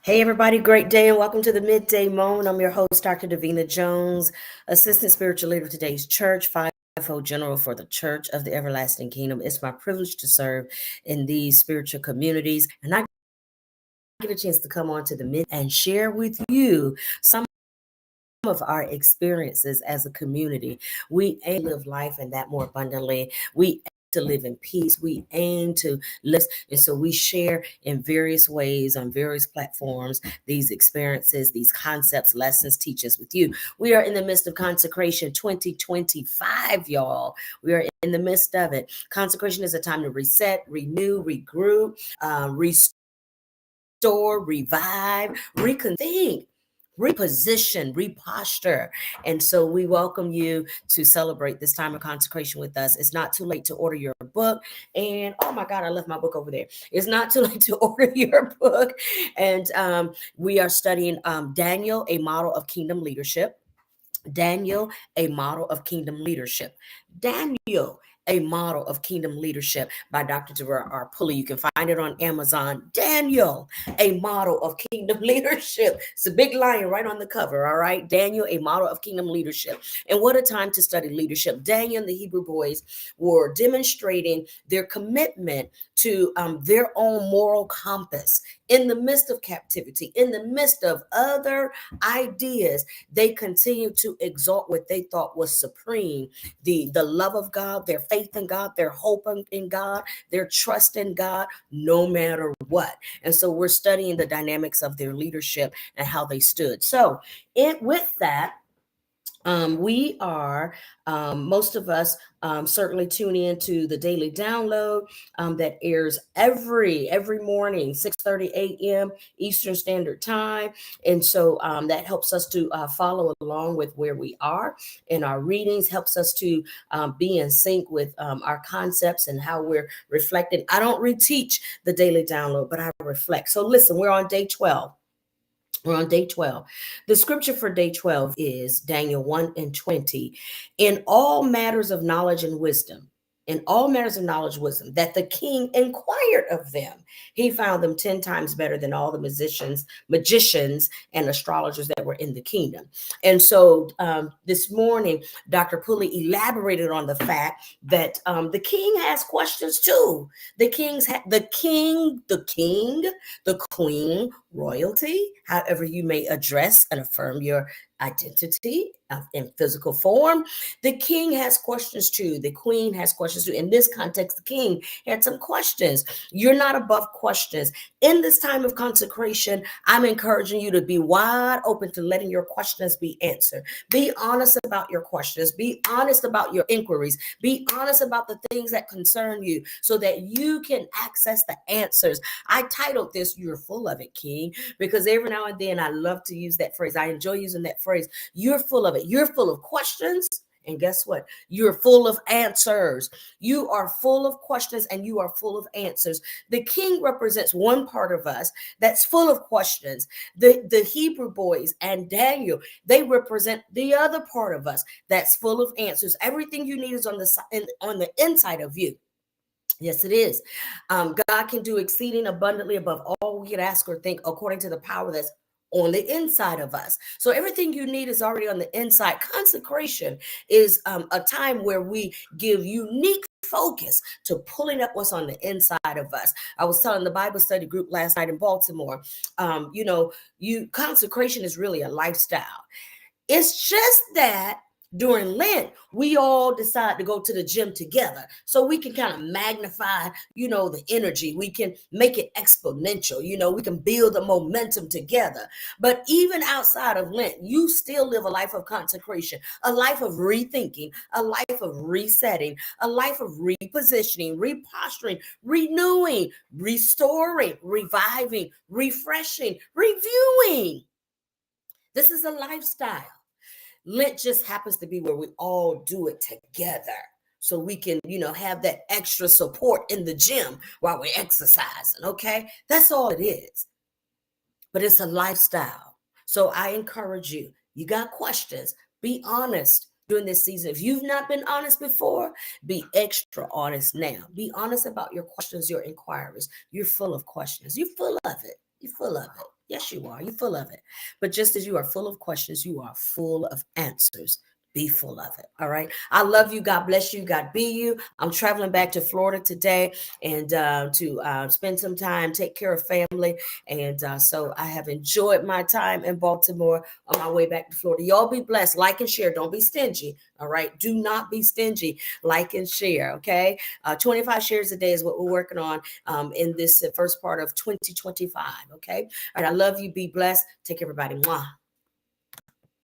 Hey, everybody, great day and welcome to the Midday Moan. I'm your host, Dr. Davina Jones, Assistant Spiritual Leader of today's church, fivefold general for the Church of the Everlasting Kingdom. It's my privilege to serve in these spiritual communities, and I get a chance to come on to the Mid and share with you some of our experiences as a community. We aim to live life and that more abundantly. We aim to live in peace. We aim to live, and so we share in various ways on various platforms these experiences, these concepts, lessons, teachers with you. We are in the midst of Consecration 2025, y'all. We are in the midst of it. Consecration is a time to reset, renew, regroup, restore, revive, reconfigure, reposition, reposture. And so we welcome you to celebrate this time of consecration with us. It's not too late to order your book. And oh my God, I left my book over there. It's not too late to order your book. And we are studying Daniel, a model of kingdom leadership. Daniel, a model of kingdom leadership. Daniel, a model of kingdom leadership by Dr. Gerard R. Pulley. You can find it on Amazon. Daniel, a model of kingdom leadership. It's a big lion right on the cover, all right? Daniel, a model of kingdom leadership. And what a time to study leadership. Daniel and the Hebrew boys were demonstrating their commitment to their own moral compass in the midst of captivity, in the midst of other ideas. They continued to exalt what they thought was supreme, the love of God, their faith in God, their hope in God, their trust in God, no matter what. And so we're studying the dynamics of their leadership and how they stood. So with that, we are, most of us certainly tune in to the daily download that airs every morning, 6:30 a.m. Eastern Standard Time. And so that helps us to follow along with where we are in our readings, helps us to be in sync with our concepts and how we're reflecting. I don't reteach the daily download, but I reflect. So listen, we're on day 12. We're on day 12. The scripture for day 12 is Daniel 1:20. In all matters of knowledge and wisdom, in all matters of knowledge and wisdom, that the king inquired of them. He found them 10 times better than all the magicians, and astrologers that were in the kingdom. And so this morning, Dr. Pulley elaborated on the fact that the king has questions too. The queen, royalty, however you may address and affirm your identity in physical form. The king has questions too. The queen has questions too. In this context, the king had some questions. You're not above questions. In this time of consecration, I'm encouraging you to be wide open to letting your questions be answered. Be honest about your questions. Be honest about your inquiries. Be honest about the things that concern you so that you can access the answers. I titled this, You're Full of It, King, because every now and then I love to use that phrase. I enjoy using that phrase. You're full of it. You're full of questions. And guess what? You're full of answers. You are full of questions and you are full of answers. The king represents one part of us that's full of questions. The Hebrew boys and Daniel, they represent the other part of us that's full of answers. Everything you need is on the inside of you. Yes, it is. God can do exceeding abundantly above all we could ask or think according to the power that's on the inside of us. So everything you need is already on the inside. Consecration is a time where we give unique focus to pulling up what's on the inside of us. I was telling the Bible study group last night in Baltimore, consecration is really a lifestyle. It's just that during Lent, we all decide to go to the gym together so we can kind of magnify, the energy. We can make it exponential. We can build the momentum together. But even outside of Lent, you still live a life of consecration, a life of rethinking, a life of resetting, a life of repositioning, reposturing, renewing, restoring, reviving, refreshing, reviewing. This is a lifestyle. Lent just happens to be where we all do it together. So we can, have that extra support in the gym while we're exercising, okay? That's all it is. But it's a lifestyle. So I encourage you, you got questions, be honest during this season. If you've not been honest before, be extra honest now. Be honest about your questions, your inquiries. You're full of questions. You're full of it. You're full of it. Yes, you are. You're full of it. But just as you are full of questions, you are full of answers. Be full of it. All right. I love you. God bless you. God be you. I'm traveling back to Florida today and to spend some time, take care of family. And so I have enjoyed my time in Baltimore on my way back to Florida. Y'all be blessed. Like and share. Don't be stingy. All right. Do not be stingy. Like and share. Okay. 25 shares a day is what we're working on in this first part of 2025. Okay. All right. I love you. Be blessed. Take care, everybody. Mwah.